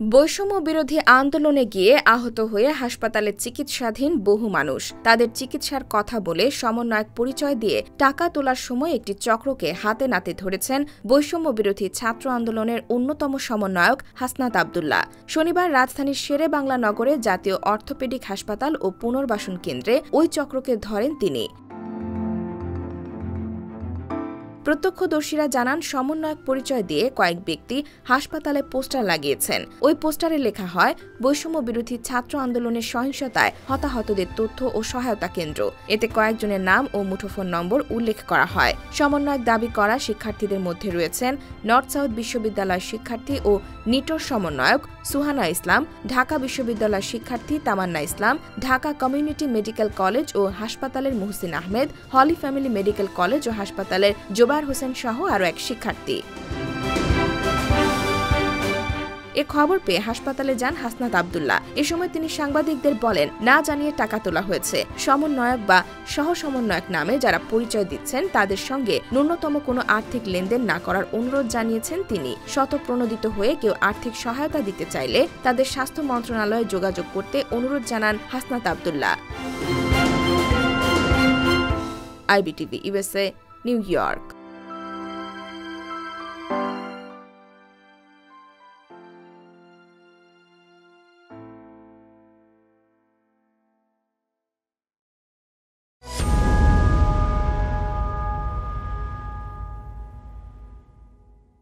বৈষম্য বিরোধী আন্দোলনে গিয়ে আহত হয়ে হাসপাতালে চিকিৎসাধীন বহু মানুষ তাদের চিকিৎসার কথা বলে সমন্বয়ক পরিচয় দিয়ে টাকা তোলার সময় একটি চক্রকে হাতে নাতে ধরেছেন বৈষম্য বিরোধী ছাত্র আন্দোলনের অন্যতম সমন্বয়ক হাসনাত আব্দুল্লাহ। শনিবার রাজধানীর শেরে বাংলা নগরে জাতীয় অর্থোপেডিক হাসপাতাল ও পুনর্বাসন কেন্দ্রে ওই চক্রকে ধরেন তিনি। প্রত্যক্ষদর্শীরা জানান, সমন্বয়ক পরিচয় দিয়ে কয়েক ব্যক্তি হাসপাতালে পোস্টার লাগিয়েছেন। ওই পোস্টারে লেখা হয়, বৈষম্য বিরোধী ছাত্র আন্দোলনের সহিংসতায় হতাহতদের তথ্য ও সহায়তা কেন্দ্র। এতে কয়েকজনের নাম ও মুঠোফোন নম্বর উল্লেখ করা হয়। সমন্বয়ক দাবি করা শিক্ষার্থীদের মধ্যে রয়েছেন নর্থ সাউথ বিশ্ববিদ্যালয়ের শিক্ষার্থী ও নিটোর সমন্বয়ক সুহানা ইসলাম, ঢাকা বিশ্ববিদ্যালয়ের শিক্ষার্থী তামান্না ইসলাম, ঢাকা কমিউনিটি মেডিকেল কলেজ ও হাসপাতালের মুহসিন আহমেদ, হলি ফ্যামিলি মেডিকেল কলেজ ও হাসপাতালের জোবায়ের হোসেন সহ আরও এক শিক্ষার্থী। এ খবর পেয়ে হাসপাতালে যান হাসনাত আব্দুল্লাহ। এ সময় তিনি সাংবাদিকদের বলেন, না জানিয়ে টাকা তোলা হয়েছে। সমন্বয়ক বা সহ সমন্বয়ক নামে যারা পরিচয় দিচ্ছেন তাদের সঙ্গে ন্যূনতম কোনো আর্থিক লেনদেন না করার অনুরোধ জানিয়েছেন তিনি। স্বতঃপ্রণোদিত হয়ে কেউ আর্থিক সহায়তা দিতে চাইলে তাদের স্বাস্থ্য মন্ত্রণালয়ে যোগাযোগ করতে অনুরোধ জানান Hasnat Abdullah. IBTV USA, new York.